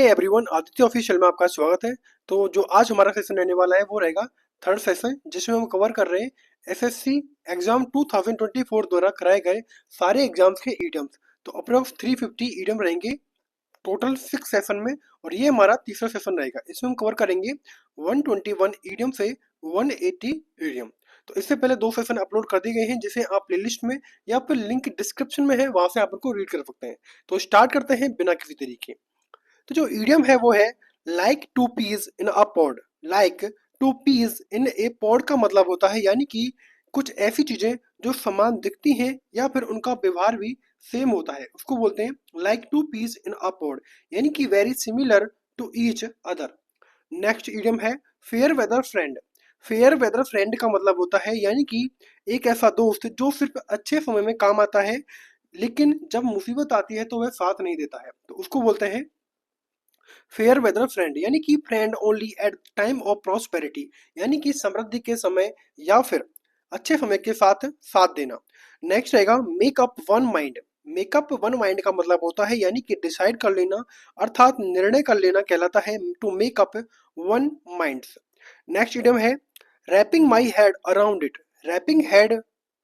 Everyone, Aditya official में आपका स्वागत है। तो जो आज हमारा सेशन रहने वाला है वो रहेगा थर्ड सेशन, जिसमें हम कवर कर रहे हैं एसएससी एग्जाम 2024 द्वारा कराए गए सारे एग्जाम्स के ईडियम्स। तो अप्रोक्स 350 ईडियम रहेंगे टोटल 6 सेशन में, और ये हमारा तीसरा सेशन रहेगा। इसमें हम कवर करेंगे 121 ईडियम से 180 ईडियम। तो इससे पहले 2 सेशन अपलोड कर दिए गए हैं, जिसे आप प्लेलिस्ट में या फिर लिंक डिस्क्रिप्शन में है, वहां से आप उनको रीड कर सकते हैं। तो स्टार्ट करते हैं बिना किसी तरीके। तो जो इडियम है वो है like two peas in a pod. Like two peas in a pod का मतलब होता है यानी कि कुछ ऐसी चीजें जो समान दिखती हैं या फिर उनका व्यवहार भी सेम होता है, उसको बोलते हैं like two peas in a pod, यानी कि very similar to each other. Next idiom है fair weather friend. Fair weather friend का मतलब होता है यानी कि एक ऐसा दोस्त जो सिर्फ अच्छे समय में काम आता है, लेकिन जब मुसीबत आती है तो वह साथ नहीं देता है, तो उसको बोलते हैं फेयर वेदर फ्रेंड, यानी कि friend only at time of prosperity, यानी कि समृद्धि के समय या फिर अच्छे समय के साथ साथ देना। नेक्स्ट रहेगा makeup one mind. Makeup one mind का मतलब होता है यानी कि डिसाइड कर लेना, अर्थात निर्णय कर लेना कहलाता है to make up one minds. Next idiom है wrapping my head around it. Wrapping head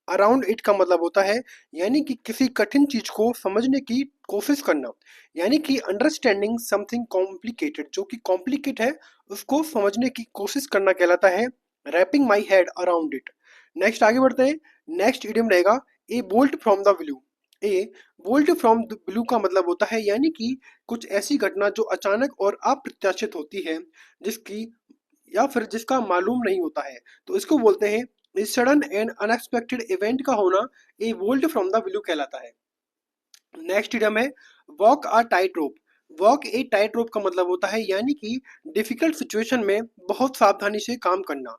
around it का मतलब होता है यानी कि किसी कठिन चीज को समझने की कोशिश करना, यानी कि अंडरस्टैंडिंग समथिंग कॉम्प्लिकेटेड। जो कि कॉम्प्लिकेट है उसको समझने की कोशिश करना कहलाता है wrapping my head around it. Next आगे बढ़ते हैं। नेक्स्ट इडियम रहेगा a bolt from the blue. A bolt from the blue का मतलब होता है यानी कि कुछ ऐसी घटना जो अचानक और अप्रत्याशित होती है, जिसकी या फिर जिसका मालूम नहीं होता है, तो इसको बोलते हैं इस सडन एंड अनएक्सपेक्टेड इवेंट का होना ए बोल्ट फ्रॉम द ब्लू कहलाता है। नेक्स्ट इडियम है walk a tight rope. Walk A tight रोप का मतलब होता है यानी कि डिफिकल्ट सिचुएशन में बहुत सावधानी से काम करना।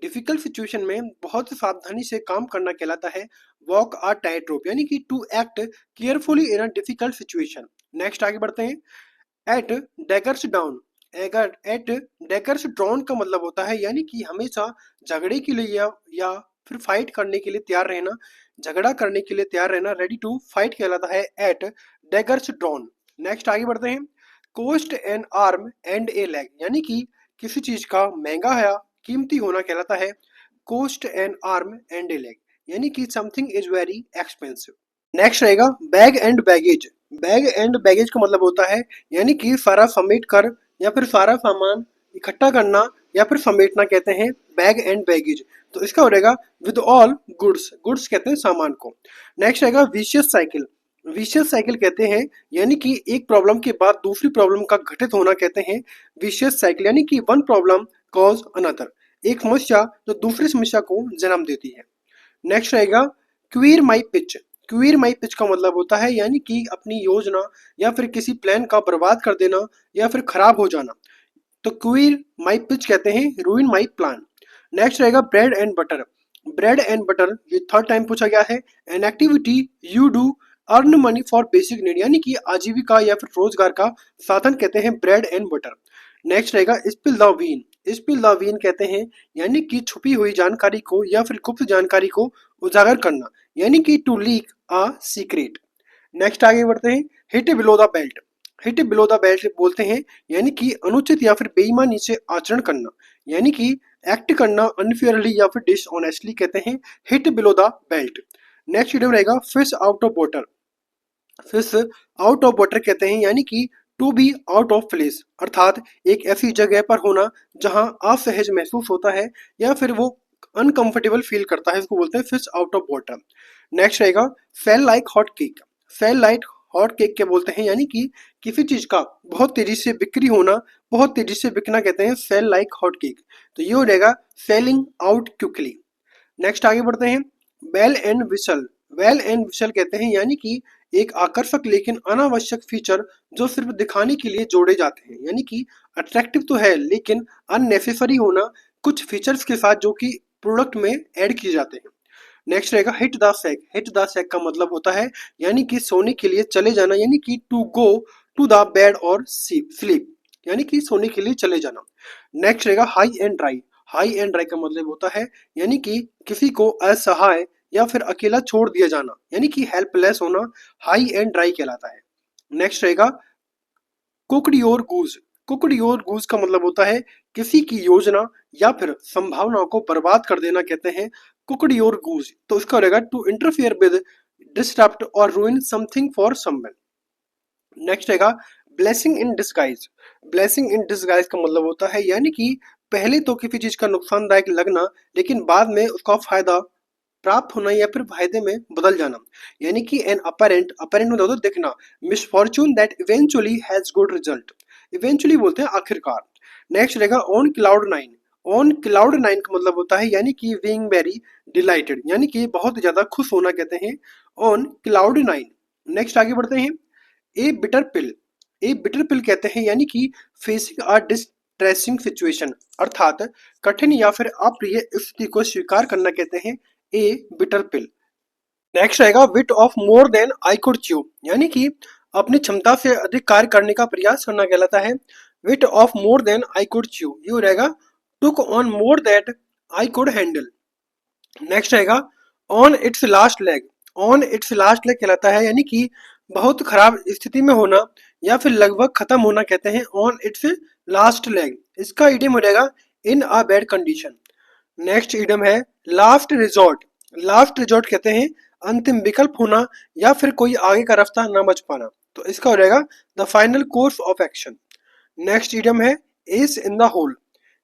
डिफिकल्ट सिचुएशन में बहुत सावधानी से काम करना कहलाता है वॉक अ टाइट रोप, यानी कि to act carefully in a difficult situation. Next आगे बढ़ते हैं। At daggers down. Eager at daggers drawn का मतलब होता है यानी कि हमेशा झगड़े के लिए या फिर फाइट करने के लिए तैयार रहना, झगड़ा करने के लिए तैयार रहना, रेडी टू फाइट कहलाता है एट डैगर्स ड्रॉन। नेक्स्ट आगे बढ़ते हैं। Cost an arm and a leg, यानी कि किसी चीज का महंगा या कीमती होना कहलाता है cost an arm and a leg, यानी कि something is very expensive. Next रहेगा bag and baggage. Bag and baggage का मतलब होता है यानी कि सारा समेट कर या फिर सारा सामान इकट्ठा करना या फिर समेटना कहते हैं बैग एंड बैगेज। तो इसका हो रहेगा विद ऑल गुड्स। गुड्स कहते हैं सामान को। नेक्स्ट रहेगा विशियस साइकिल। विशियस साइकिल कहते हैं यानी कि एक प्रॉब्लम के बाद दूसरी प्रॉब्लम का घटित होना कहते हैं विशियस साइकिल, यानी कि वन प्रॉब्लम कॉज अनदर, एक समस्या जो दूसरी समस्या को जन्म देती है। नेक्स्ट रहेगा क्वीर माई पिच। क्वीर माई पिच का मतलब होता है यानी कि अपनी योजना या फिर किसी प्लान का बर्बाद कर देना या फिर खराब हो जाना, तो क्वीर माई पिच कहते हैं रूइन माई प्लान। नेक्स्ट रहेगा bread and butter. Bread and butter ये थर्ड टाइम पूछा गया है। An activity you do earn money for basic need, यानी कि आजीविका या फिर रोजगार का साधन कहते हैं ब्रेड एंड बटर। नेक्स्ट रहेगा स्पिल द वीन। स्पिल द वीन कहते हैं यानी कि छुपी हुई जानकारी को या फिर गुप्त जानकारी को उजागर करना, यानी कि to leak a secret. Next आगे बढ़ते हैं। Hit below the belt. Hit below the belt बोलते हैं यानी कि अनुचित या फिर बेईमानी से आचरण करना, यानी कि एक्ट करना अनफेयरली या फिर डिसऑनेस्टली कहते हैं hit below the belt. Next video रहेगा fish out of water. Fish out of water कहते हैं यानी कि to be out of place, अर्थात एक ऐसी जगह पर होना जहां असहज महसूस होता है या फिर वो अनकंफर्टेबल फील करता है, इसको बोलते हैं fish out of water. Next रहेगा sell like hot cake. Sell like hot cake क्या बोलते हैं यानी कि किसी चीज का बहुत तेजी से बिक्री होना, बहुत तेजी से बिकना कहते हैं सेल लाइक हॉट केक। तो ये हो रहेगा सेलिंग आउट क्विकली। नेक्स्ट आगे बढ़ते हैं। Bell and whistle. Bell and whistle कहते हैं यानी कि एक आकर्षक लेकिन अनावश्यक फीचर जो सिर्फ दिखाने के लिए जोड़े जाते हैं, यानी कि अट्रैक्टिव तो है लेकिन अननेसेसरी होना कुछ फीचर्स के साथ जो कि प्रोडक्ट में ऐड किए जाते हैं। नेक्स्ट रहेगा hit the sack. Hit the sack का मतलब होता है यानी कि सोने के लिए चले जाना, यानी कि to go to the bed और स्लीप, यानी कि सोने के लिए चले जाना। नेक्स्ट रहेगा high and dry. High and dry का मतलब होता है यानी कि किसी को असहाय या फिर अकेला छोड़ दिया जाना, यानी कि हेल्पलेस होना हाई एंड ड्राई कहलाता है। नेक्स्ट रहेगा cooked your goose. Cooked your goose का मतलब होता है किसी की योजना या फिर संभावनाओं को बर्बाद कर देना कहते हैं कुकड योर गूज। तो इसका रहेगा टू इंटरफियर विद, डिस्टर्ब और ruin something for someone. Next रहेगा blessing in disguise. Blessing in disguise का मतलब होता है यानी कि पहले तो किसी चीज का नुकसानदायक लगना लेकिन बाद में उसका फायदा प्राप्त होना या फिर फायदे में बदल जाना, यानी कि एन अपेरेंट, अपेरेंट मतलब होता है दिखना, misfortune that eventually has good result. Eventually बोलते हैं आखिरकार। नेक्स्ट रहेगा on cloud nine. On cloud nine का मतलब होता है यानी कि बीइंग वेरी डिलाइटेड, यानी कि बहुत ज्यादा खुश होना कहते हैं ऑन क्लाउड नाइन। नेक्स्ट आगे बढ़ते हैं ए बिटर पिल। ए बिटर पिल कहते हैं यानी कि फेसिंग अ डिस्ट्रेसिंग सिचुएशन, अर्थात कठिन या फिर अप्रिय स्थिति को स्वीकार करना कहते हैं ए बिटर पिल। नेक्स्ट आएगा bit off more than I could chew, यानी कि अपनी क्षमता से अधिक कार्य करने का प्रयास करना कहलाता है bit off more than I could chew. ये रहेगा took on more that I could handle. Next आएगा on its last leg. On its last leg कहलाता है यानी कि बहुत खराब स्थिति में होना या फिर लगभग खत्म होना कहते हैं ऑन इट्स लास्ट लेग। इसका इडियम हो जाएगा in a bad condition. Next idiom है लास्ट रिजॉर्ट। लास्ट रिजॉर्ट कहते हैं अंतिम विकल्प होना या फिर कोई आगे का रास्ता न बच पाना, तो इसका हो जाएगा the final course of action. Next idiom है ace in the hole.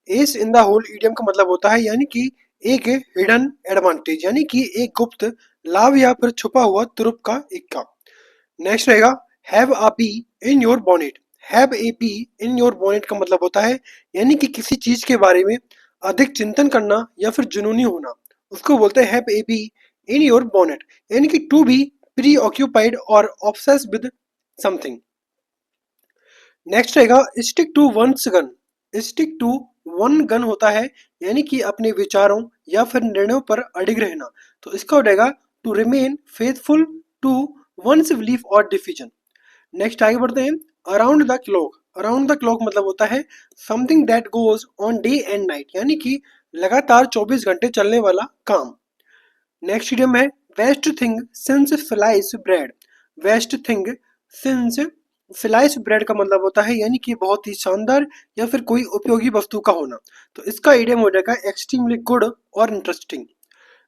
Ace in the hole idiom का मतलब होता है यानी कि एक हिडन एडवांटेज, यानी कि एक गुप्त लाभ या फिर छुपा हुआ तुरुप का इक्का। नेक्स्ट रहेगा have a B in your bonnet. Have a bee in your bonnet का मतलब होता है यानी कि किसी चीज के बारे में अधिक चिंतन करना या फिर जुनूनी होना, उसको बोलते हैं have a bee in your bonnet, यानी कि टू बी प्री ऑक्यूपाइड और ऑब्सेस विद समथिंग। नेक्स्ट रहेगा stick to one's gun. Stick to one gun होता है यानी कि अपने विचारों या फिर निर्णयों पर अडिग रहना, तो इसका हो जाएगा to remain faithful to one's belief और डिसीजन। नेक्स्ट आगे बढ़ते हैं around the clock. Around the clock मतलब होता है something that goes on day and night, यानी कि लगातार 24 घंटे चलने वाला काम। नेक्स्ट इडियम है best thing since slice bread. Best thing since slice bread का मतलब होता है यानी कि बहुत ही शानदार या फिर कोई उपयोगी वस्तु का होना, तो इसका इडियम हो जाएगा एक्सट्रीमली गुड और इंटरेस्टिंग।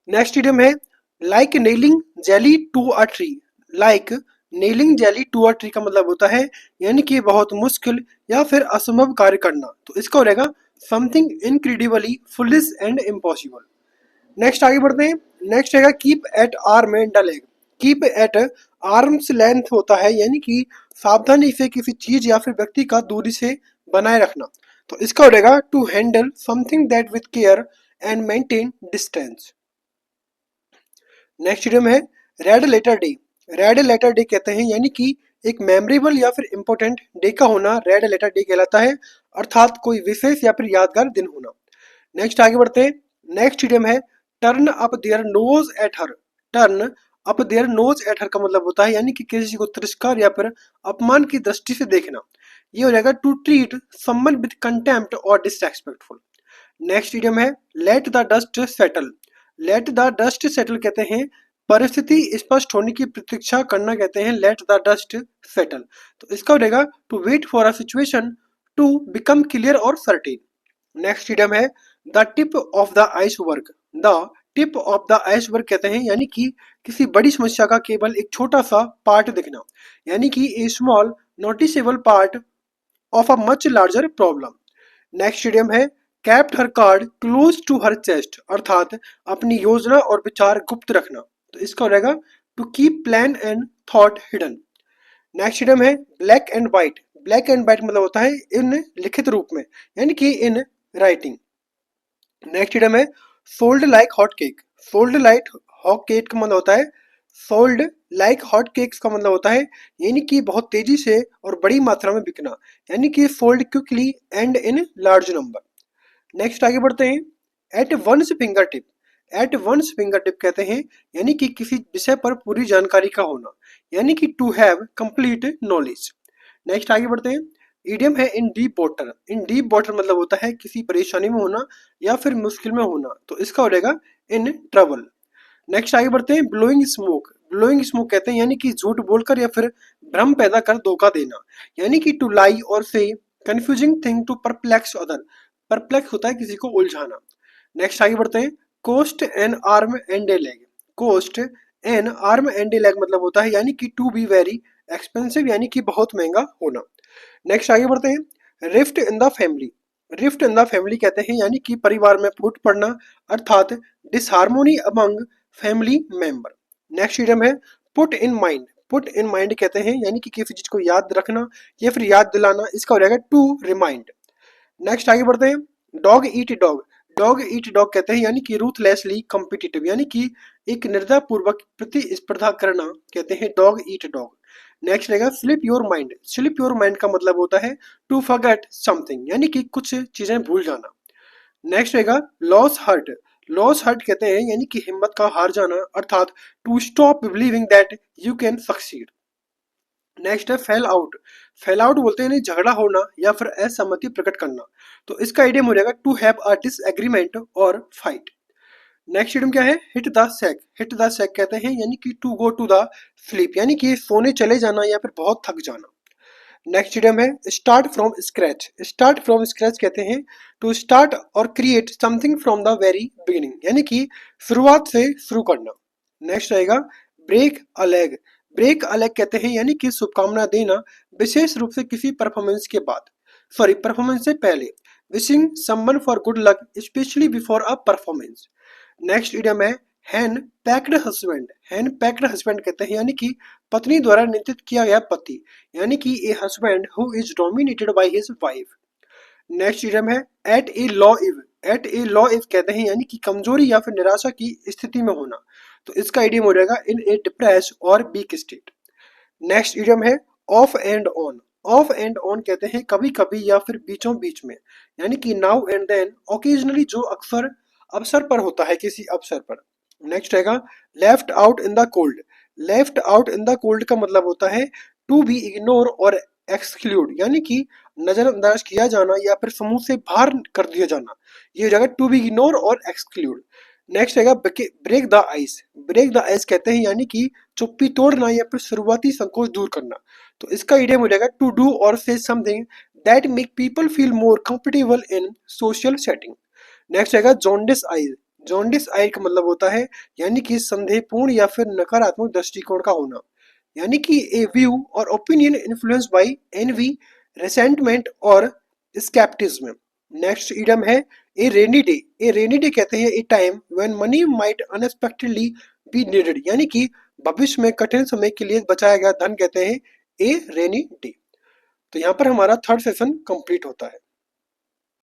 नेक्स्ट इडियम है like nailing jelly to a tree. Like nailing jelly to a tree का मतलब होता है यानी कि बहुत मुश्किल या फिर असंभव कार्य करना, तो इसका हो जाएगा something incredibly foolish and impossible. Next आगे बढ़ते हैं। नेक्स्ट रहेगा keep at arm and the leg. Keep at arms length होता है यानी कि सावधानी से किसी चीज या फिर व्यक्ति का दूरी से बनाए रखना, तो इसका हो जाएगा to handle something that with care and maintain distance. Next idiom है red letter day. Red letter day कहते हैं यानी कि एक मेमोरेबल या फिर इंपॉर्टेंट डे का होना रेड लेटर डे कहलाता है, अर्थात कोई विशेष या फिर यादगार दिन होना। नेक्स्ट आगे बढ़ते हैं। नेक्स्ट इडियम है turn up their nose at her. Turn up their nose at her का मतलब होता है यानी कि किसी को तिरस्कार या फिर अपमान की दृष्टि से देखना। ये हो जाएगा to treat someone with contempt और डिसरेस्पेक्टफुल। नेक्स्ट इडियम है let the dust settle. Let the dust settle कहते हैं परिस्थिति स्पष्ट होने की प्रतीक्षा करना कहते हैं लेट द डस्ट सेटल, तो इसका हो जाएगा to wait for a situation to become clear और सर्टेन। नेक्स्ट इडियम है the tip of the iceberg. The tip of the iceberg कहते हैं यानी कि किसी बड़ी समस्या का केवल एक छोटा सा पार्ट दिखना, यानी कि a small noticeable part of a much larger problem. Next idiom है kept her card close to her chest, अर्थात अपनी योजना और विचार गुप्त रखना, तो इसका हो जाएगा to keep plan and thought hidden. Next idiom है black and white. Black and white मतलब होता है इन लिखित रूप में यानी कि इन राइटिंग। नेक्स्ट इडियम है sold like hot cake. Sold like hot cake का मतलब होता है सोल्ड लाइक हॉट केक्स का मतलब होता है यानी कि बहुत तेजी से और बड़ी मात्रा में बिकना, यानी कि sold quickly and in large number. Next आगे बढ़ते हैं at one's fingertip. At one's fingertip कहते हैं यानी कि किसी विषय पर पूरी जानकारी का होना, यानी कि to have complete knowledge. Next आगे बढ़ते हैं इडियम है in deep water. In deep water मतलब होता है किसी परेशानी में होना या फिर मुश्किल में होना, तो इसका हो जाएगा इन ट्रबल। नेक्स्ट आगे बढ़ते हैं ब्लोइंग स्मोक। ब्लोइंग स्मोक कहते हैं यानी कि झूठ बोलकर या फिर भ्रम पैदा कर धोखा देना, यानी कि टू लाई और से confusing thing to perplex other, perplex होता है किसी को उलझाना। नेक्स्ट आगे बढ़ते हैं, cost an arm and a leg. Cost an arm and a leg मतलब होता है यानी कि टू बी वेरी एक्सपेंसिव, यानी कि बहुत महंगा होना। नेक्स्ट आगे बढ़ते हैं, rift in the family. Rift in the family कहते हैं यानी कि परिवार में फूट पड़ना, अर्थात disharmony among family member. Next idiom है, put in mind. Put in mind कहते हैं यानी कि किसी चीज को याद रखना या फिर याद दिलाना, इसका हो जाएगा टू रिमाइंड। नेक्स्ट आगे बढ़ते हैं, dog eat dog. Dog eat dog कहते हैं यानी कि रूथलेसली कॉम्पिटिटिव, यानी कि एक निर्दय पूर्वक प्रतिस्पर्धा करना, कहते हैं डॉग ईट डॉग। नेक्स्ट रहेगा slip your mind. Slip your mind का मतलब होता है टू फॉरगेट समथिंग, यानी कि कुछ चीजें भूल जाना। नेक्स्ट रहेगा लॉस हर्ट। लॉस हर्ट कहते हैं यानी कि हिम्मत का हार जाना, अर्थात to stop believing that you can succeed. Next है फेल आउट। फेल आउट बोलते हैं नहीं झगड़ा होना या फिर असहमति प्रकट करना, तो इसका इडियम हो जाएगा टू हैव अ डिसएग्रीमेंट और फाइट। नेक्स्ट इडियम क्या है, hit the sack. Hit the sack कहते हैं यानी कि to go to the sleep, यानी कि सोने चले जाना या फिर बहुत थक जाना। नेक्स्ट इडियम है start from scratch. Start from scratch कहते हैं टू स्टार्ट और create something from the very beginning, यानी कि शुरुआत से शुरू करना। नेक्स्ट रहेगा break a leg. Break a leg कहते हैं यानी कि शुभकामना देना, विशेष रूप से किसी परफॉर्मेंस के बाद, सॉरी परफॉर्मेंस से पहले। Wishing someone for good luck specially before a performance. Next idiom है हैन पैक्ड हस्बैंड। हैन पैक्ड हस्बैंड कहते हैं यानी कि पत्नी द्वारा नियंत्रित किया गया पति, यानी कि a husband who is dominated by his wife. Next idiom है एट ए लॉ इव। एट ए लॉ इव कहते हैं यानी कि कमजोरी या फिर निराशा की स्थिति में होना, तो इसका इडियम हो जाएगा इन ए डिप्रेस और वीक स्टेट। नेक्स्ट इडियम है of and on. Of and on कहते हैं कभी कभी या फिर बीचों बीच में, यानी कि नाउ एंड देन, ओकेजनली जो अक्सर अवसर पर होता है किसी अवसर पर। नेक्स्ट रहेगा left out in the cold. Left out in the cold का मतलब होता है टू बी इग्नोर और एक्सक्लूड, यानी कि नजरअंदाज किया जाना या फिर समूह से बाहर कर दिया जाना, ये हो जाएगा टू बी इग्नोर और एक्सक्लूड। नेक्स्ट रहेगा break the ice. Break the ice कहते हैं यानी कि चुप्पी तोड़ना या फिर शुरुआती संकोच दूर करना, तो इसका इडियम हो जाएगा टू डू और से something that make people feel more comfortable in social setting. Next रहेगा जॉन्डिस आइज। जॉन्डिस आइज का मतलब होता है यानी कि संदेहपूर्ण या फिर नकारात्मक दृष्टिकोण का होना, यानी कि ए व्यू और ओपिनियन इन्फ्लुएंस बाय एनवी, रेसेंटमेंट और स्केप्टिज्म। नेक्स्ट इडियम है ए रेनी डे। ए रेनी डे कहते हैं ए time when money might unexpectedly be needed, यानी कि भविष्य में कठिन समय के लिए बचाया गया धन, कहते हैं ए रेनी डे। तो यहाँ पर हमारा थर्ड सेशन कंप्लीट होता है।